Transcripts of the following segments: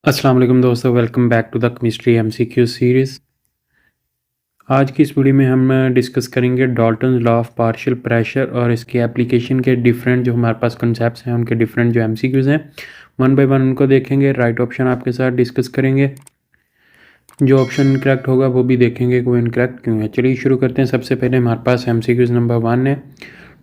अस्सलाम वालेकुम दोस्तों, welcome back to the chemistry MCQ series. आज की इस वीडियो में हम डिस्कस करेंगे Dalton's law of partial pressure और इसकी एप्लीकेशन के डिफरेंट जो हमारे पास कॉन्सेप्ट्स हैं उनके डिफरेंट जो एमसीक्यूज़ हैं वन बाय वन उनको देखेंगे। राइट ऑप्शन आपके साथ डिस्कस करेंगे, जो ऑप्शन इनकरेक्ट होगा वो भी देखेंगे कि वो इनकरेक्ट क्यों है। चलिए शुरू करते हैं। सबसे पहले हमारे पास एमसीक्यूज़ नंबर 1 है,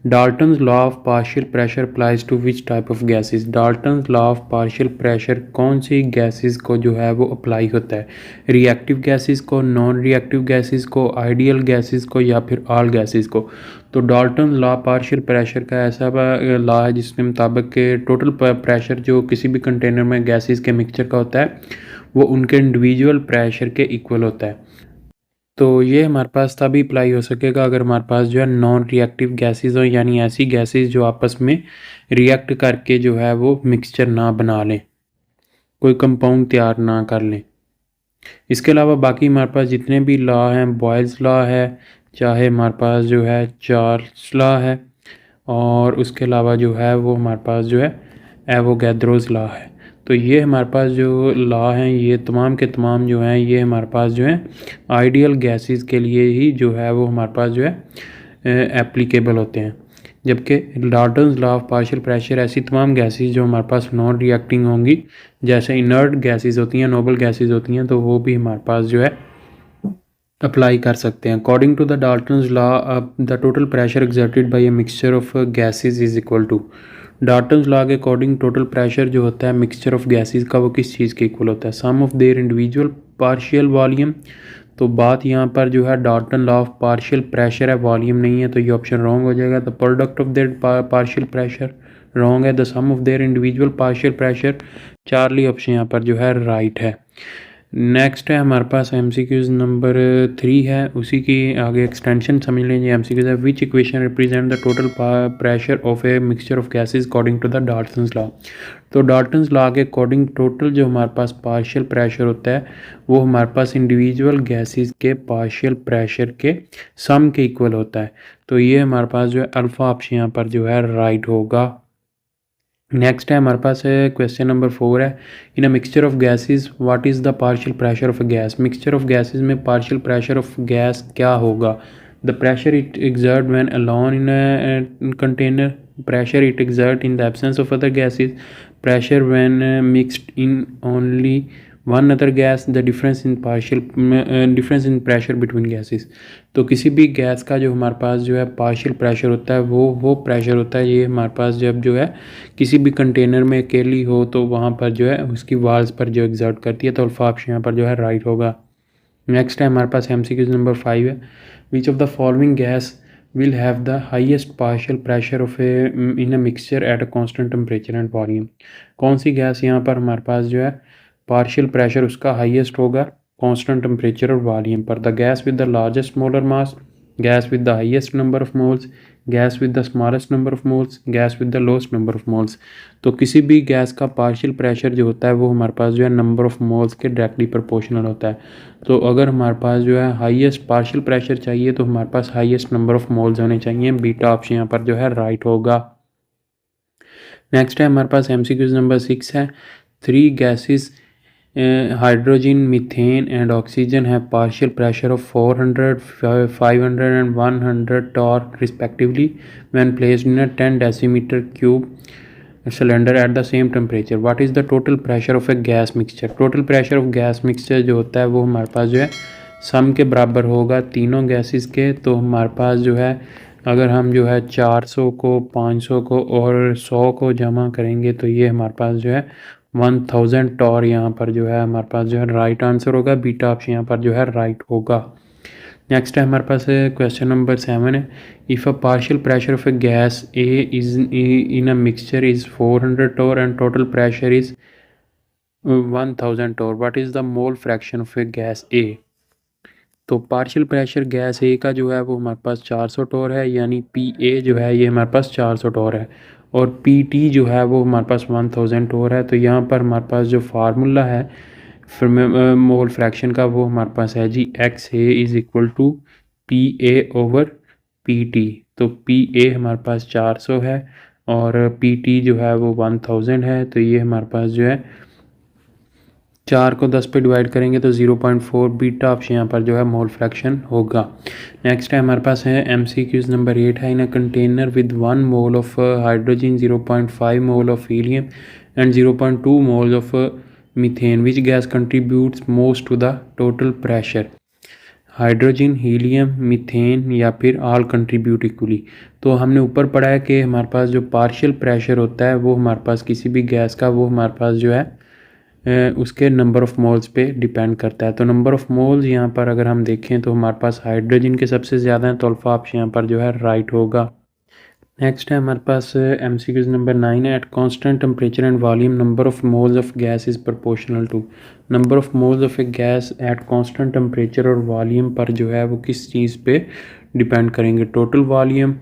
Dalton's law of partial pressure applies to which type of gases. Dalton's law of partial pressure कौन सी गैसेस को जो है वो अप्लाई होता है, रिएक्टिव गैसेस को, नॉन रिएक्टिव गैसेस को, आइडियल गैसेस को या फिर ऑल गैसेस को। तो डाल्टन लॉ पार्शियल प्रेशर का ऐसा लॉ है जिसके मुताबिक के टोटल प्रेशर जो किसी भी कंटेनर में गैसेस के मिक्सचर का होता है वो उनके इंडिविजुअल प्रेशर के इक्वल होता है। तो ये हमारे पास तभी अप्लाई हो सकेगा अगर हमारे पास जो है नॉन रिएक्टिव गैसेस हो, यानी ऐसी गैसेस जो आपस में रिएक्ट करके जो है वो मिक्सचर ना बना लें, कोई कंपाउंड तैयार ना कर लें। इसके अलावा बाकी हमारे पास जितने भी लॉ हैं, बॉयल्स लॉ है, चाहे हमारे पास जो है चार्ल्स लॉ है, और उसके अलावा जो है वो हमारे पास जो है एवोगैड्रोस लॉ है। तो ये हमारे पास जो लॉ हैं ये तमाम के तमाम जो हैं ये हमारे पास जो है आइडियल गैसेस के लिए ही जो है वो हमारे पास जो है एप्लीकेबल होते हैं, जबकि Dalton's law of partial pressure ऐसी तमाम गैसेस जो हमारे पास नॉन रिएक्टिंग होंगी, जैसे इनर्ट गैसेस होती हैं, नोबल गैसेस होती हैं, तो वो भी हमारे पास जो है अप्लाई कर सकते हैं। According to the Dalton's law the total pressure exerted by a mixture of gases is equal to. Dalton's law के अकॉर्डिंग टोटल प्रेशर जो होता है मिक्सचर ऑफ गैसेस का वो किस चीज़ के इक्वल होता है, sum of their individual partial volume. तो बात यहाँ पर जो है Dalton law of partial pressure है, वॉल्यूम नहीं है, तो ये ऑप्शन रॉन्ग हो जाएगा। The product of their partial pressure wrong है। The sum of their individual partial pressure, Charlie option यहाँ पर जो है राइट है। नेक्स्ट है हमारे पास एमसीक्यूज नंबर 3 है, उसी की आगे एक्सटेंशन समझ लीजिए। एमसीक्यूज है, which equation represent the total pressure of a mixture of gases according to the Dalton's law. तो डाल्टन्स लॉ के अकॉर्डिंग टोटल जो हमारे पास पार्शियल प्रेशर होता है वो हमारे पास इंडिविजुअल गैसेस के पार्शियल प्रेशर के सम के इक्वल होता है। तो ये हमारे पास जो है अल्फा ऑप्शन यहाँ पर जो है राइट होगा। नेक्स्ट है हमारे पास है क्वेश्चन नंबर 4 है, in a mixture of gases what is the partial pressure of a gas. Mixture of gases में पार्शियल प्रेशर ऑफ गैस क्या होगा। The pressure it exert when alone in a container, pressure it exert in the absence of other gases, pressure when mixed in only one other gas, the difference in pressure between gases. तो किसी भी gas का जो हमारे पास जो है partial pressure होता है वो प्रेशर होता है, ये हमारे पास जब जो है किसी भी कंटेनर में अकेली हो तो वहाँ पर जो है उसकी वाल्स पर जो एग्जर्ट करती है, तो अल्फा ऑप्शन यहाँ पर जो है राइट होगा। नेक्स्ट है हमारे पास एमसीक्यू नंबर 5 है, which of the following gas will have the highest partial pressure of in a mixture at a constant temperature and volume। कौन सी गैस यहाँ पर हमारे पास जो है पार्शियल प्रेशर उसका हाईएस्ट होगा कांस्टेंट टेम्परेचर और वॉल्यूम पर। The gas with the largest molar mass, gas with the highest number of moles, gas with the smallest number of moles, gas with the lowest number of moles. तो किसी भी gas का partial pressure जो होता है वो हमारे पास जो है नंबर ऑफ मोल्स के डायरेक्टली प्रोपोर्शनल होता है। तो अगर हमारे पास जो है हाईएस्ट पार्शियल प्रेशर चाहिए तो हमारे पास हाईएस्ट नंबर ऑफ मोल्स होने चाहिए, बीटा ऑप्शन यहाँ पर जो है राइट होगा। नेक्स्ट है हमारे पास एमसीक्यूज नंबर 6 है, three gases hydrogen, methane and oxygen है partial pressure of 400, 500 and 100 torr respectively when placed in a 10 decimeter cube cylinder at the same temperature। what is the total pressure of a gas mixture। total pressure of gas mixture जो होता है वो हमारे पास जो है सम के बराबर होगा तीनों गैसेस के। तो हमारे पास जो है अगर हम जो है 400 को, 500 को और 100 को जमा करेंगे तो ये हमारे पास जो है 1000 टॉर यहाँ पर जो है हमारे पास जो है राइट आंसर होगा, बीटा ऑप्शन यहाँ पर जो है राइट होगा। नेक्स्ट है हमारे पास क्वेश्चन नंबर 7 है, if a partial pressure of a gas A is in a mixture is 400 torr and total pressure is 1000 torr, what is the mole fraction of a gas A. तो partial pressure gas ए का जो है वो हमारे पास 400 Tor है, यानी P A जो है ये हमारे पास 400 टॉर है, और पी टी जो है वो हमारे पास 1000 टॉर है। तो यहाँ पर हमारे पास जो फार्मूला है फिर मोल फ्रैक्शन का वो हमारे पास है जी X A is equal to P A over P T. तो पी ए हमारे पास 400 है और पी टी जो है वो 1000 है, तो ये हमारे पास जो है 4 को 10 पे डिवाइड करेंगे तो 0.4 बीटा ऑप्शन यहाँ पर जो है मोल फ्रैक्शन होगा। नेक्स्ट है हमारे पास है MCQs नंबर 8 है। In a container with 1 mole of hydrogen, 0.5 mole of helium and 0.2 mole of methane, which gas contributes most to the total pressure? Hydrogen, helium, methane या फिर ऑल कंट्रीब्यूट इक्वली। तो हमने ऊपर पढ़ा है कि हमारे पास जो पार्शियल प्रेशर होता है वो हमारे पास किसी भी गैस का वो हमारे पास जो है उसके नंबर ऑफ़ मोल्स पे डिपेंड करता है। तो नंबर ऑफ़ मोल्स यहाँ पर अगर हम देखें तो हमारे पास हाइड्रोजन के सबसे ज़्यादा हैं, तो अल्फा ऑप्शन यहाँ पर जो है राइट होगा। नेक्स्ट है हमारे पास MCQs नंबर 9 है। At constant temperature and volume number of moles of gas is proportional to. Number of moles of a gas at constant temperature और वॉल्यूम पर जो है वो किस चीज़ पे डिपेंड करेंगे? Total volume,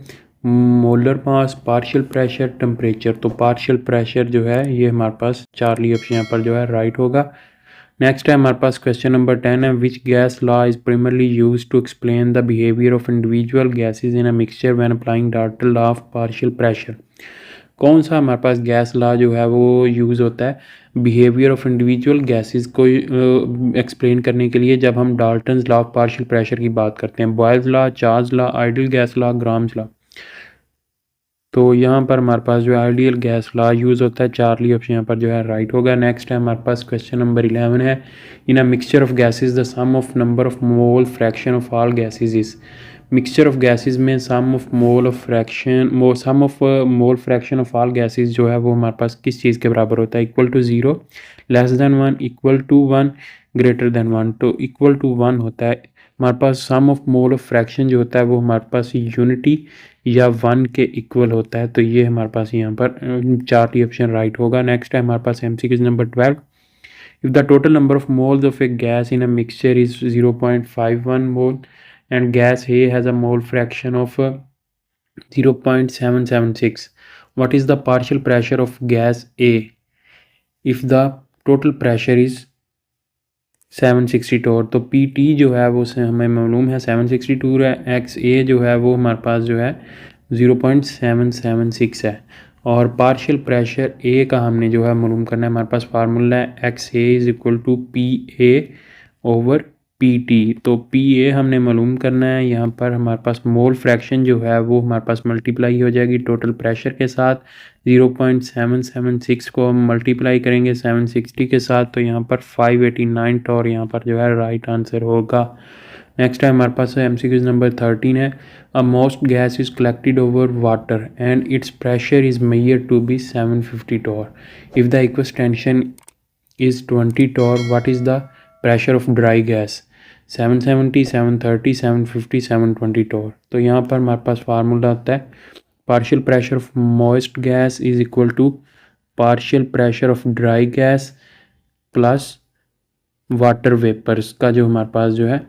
molar mass, partial pressure, temperature. तो पार्शियल प्रेशर जो है ये हमारे पास चार्ली ऑप्शन यहाँ पर जो है राइट होगा। नेक्स्ट है हमारे पास क्वेश्चन नंबर 10 है। Which gas law is primarily use to explain the behaviour of individual gases in a mixture when applying Dalton law of partial pressure? कौन सा हमारे पास गैस लॉ जो है वो यूज़ होता है बिहेवियर ऑफ इंडिविजुअल गैसेस को एक्सप्लेन करने के लिए जब हम Dalton's law of partial pressure की बात करते हैं? Boyle's law, Charles law, ideal gas law, grams law. तो यहाँ पर हमारे पास जो आइडियल गैस लॉ यूज़ होता है, चार्ली ऑप्शन यहाँ पर जो है राइट होगा। नेक्स्ट है हमारे पास क्वेश्चन नंबर 11 है। In a mixture of gases the sum of number of mole fraction of all gases is. Mixture of gases में sum of mole of fraction sum of mole fraction of all gases जो है वो हमारे पास किस चीज़ के बराबर होता है? Equal to 0, less than 1, equal to 1, greater than 1। तो इक्वल टू 1 होता है हमारे पास। Sum of mole of fraction जो होता है वो हमारे पास यूनिटी या 1 के इक्वल होता है। तो ये हमारे पास यहाँ पर चार्ली ऑप्शन राइट होगा। नेक्स्ट है हमारे पास MCQ number 12। If the total number of moles of a gas in a mixture is 0.51 mole and gas A has a mole fraction of 0.776, what is the partial pressure of gas A if the total pressure is 760 torr? तो PT जो है वो हमें मालूम है 762 है। XA जो है वो हमारे पास जो है 0.776 है। और पार्शियल प्रेशर A का हमने जो है मालूम करना है। हमारे पास फार्मूला है XA is equal to PA over PT। तो PA हमने मालूम करना है। यहाँ पर हमारे पास मोल फ्रैक्शन जो है वो हमारे पास मल्टीप्लाई हो जाएगी टोटल प्रेशर के साथ। 0.776 को हम मल्टीप्लाई करेंगे 760 के साथ, तो यहाँ पर 589 टॉर यहाँ पर जो है राइट आंसर होगा। नेक्स्ट है हमारे पास MCQ नंबर 13 है। A moist gas is collected over water and its pressure is measured to be 750 torr. If the aqueous tension is 20 torr, what is the pressure of dry gas? 770, 730, 750, 720 torr. तो यहाँ पर हमारे पास formula होता है partial pressure of moist gas is equal to partial pressure of dry gas plus water vapours का जो हमारे पास जो है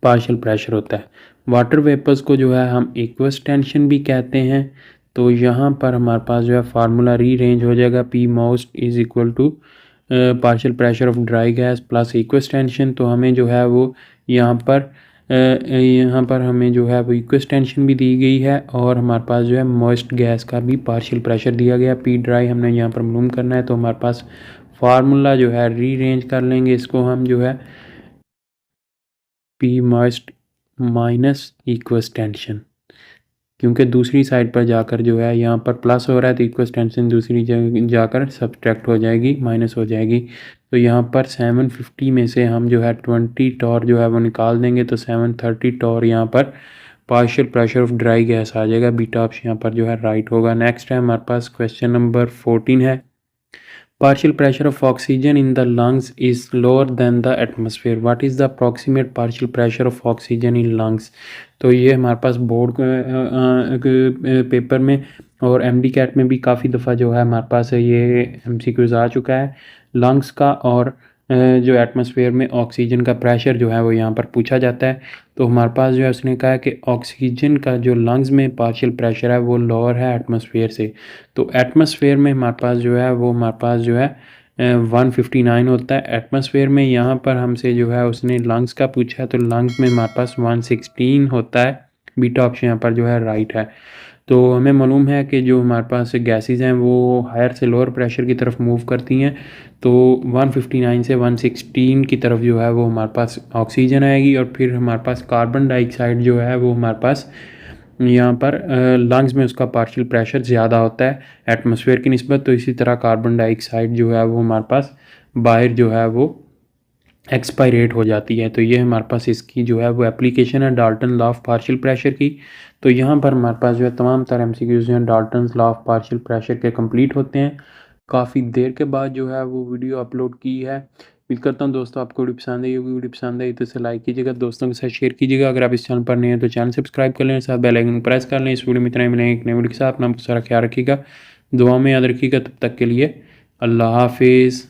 पार्शियल प्रेशर होता है। वाटर वेपर्स को जो है हम एक्वस टेंशन भी कहते हैं। तो यहाँ पर हमारे पास जो है फार्मूला रीअरेंज हो जाएगा। P most is equal to partial pressure of dry gas plus aqueous tension. तो हमें जो है वो यहाँ पर हमें जो है वो इक्वस टेंशन भी दी गई है और हमारे पास जो है मॉइस्ट गैस का भी पार्शियल प्रेशर दिया गया। P ड्राई हमने यहाँ पर मालूम करना है। तो हमारे पास फार्मूला जो है रीअरेंज कर लेंगे इसको हम जो है P moist minus equals tension, क्योंकि दूसरी साइड पर जाकर जो है यहाँ पर प्लस हो रहा है तो इक्वस टेंशन दूसरी जगह जाकर सब्ट्रैक्ट हो जाएगी, माइनस हो जाएगी। तो यहाँ पर 750 में से हम जो है 20 टॉर जो है वो निकाल देंगे तो 730 टॉर यहाँ पर partial pressure of dry gas आ जाएगा। बीटा ऑप्शन यहाँ पर जो है राइट होगा। नेक्स्ट है हमारे पास क्वेश्चन नंबर 14 है। Partial pressure of oxygen in the lungs is lower than the atmosphere. What is the approximate partial pressure of oxygen in lungs? तो ये हमारे पास बोर्ड पेपर में और MD CAT में भी काफ़ी दफ़ा जो है हमारे पास ये MCQs आ चुका है। लंग्स का और जो एटमॉस्फेयर में ऑक्सीजन का प्रेशर जो है वो यहाँ पर पूछा जाता है। तो हमारे पास जो है उसने कहा कि ऑक्सीजन का जो लंग्स में पार्शियल प्रेशर है वो लोअर है एटमॉस्फेयर से। तो एटमॉस्फेयर में हमारे पास जो है वो हमारे पास जो है 159 होता है एटमॉस्फेयर में। यहाँ पर हमसे जो है उसने लंग्स का पूछा है तो लंग्स में हमारे पास 116 होता है। बीटा ऑप्शन यहाँ पर जो है राइट है। तो हमें मालूम है कि जो हमारे पास गैसेस हैं वो हायर से लोअर प्रेशर की तरफ मूव करती हैं। तो 159 से 116 की तरफ जो है वो हमारे पास ऑक्सीजन आएगी, और फिर हमारे पास कार्बन डाइऑक्साइड जो है वो हमारे पास यहाँ पर लंग्स में उसका पार्शियल प्रेशर ज़्यादा होता है एटमॉस्फेयर की निस्बत। तो इसी तरह कार्बन डाइऑक्साइड जो है वो हमारे पास बाहर जो है वो एक्सपायरेट हो जाती है। तो ये हमारे पास इसकी जो है वो एप्लीकेशन है Dalton law of partial pressure की। तो यहाँ पर हमारे पास जो है तमाम तरह MCQs जो हैं Dalton law of partial pressure के कंप्लीट होते हैं। काफ़ी देर के बाद जो है वो वीडियो अपलोड की है। उम्मीद करता हूँ दोस्तों आपको वीडियो पसंद आई होगी। वीडियो पसंद आई तो इसे लाइक कीजिएगा, दोस्तों के साथ शेयर कीजिएगा। अगर आप इस चैनल पर नए हैं तो चैनल सब्सक्राइब कर लें, साथ बेल आइकन प्रेस कर लें। इस वीडियो में इतना ही, मिलेंगे एक नए वीडियो के साथ। अपना सारा ख्याल रखिएगा, दुआ में याद रखिएगा। तब तक के लिए अल्लाह हाफिज़।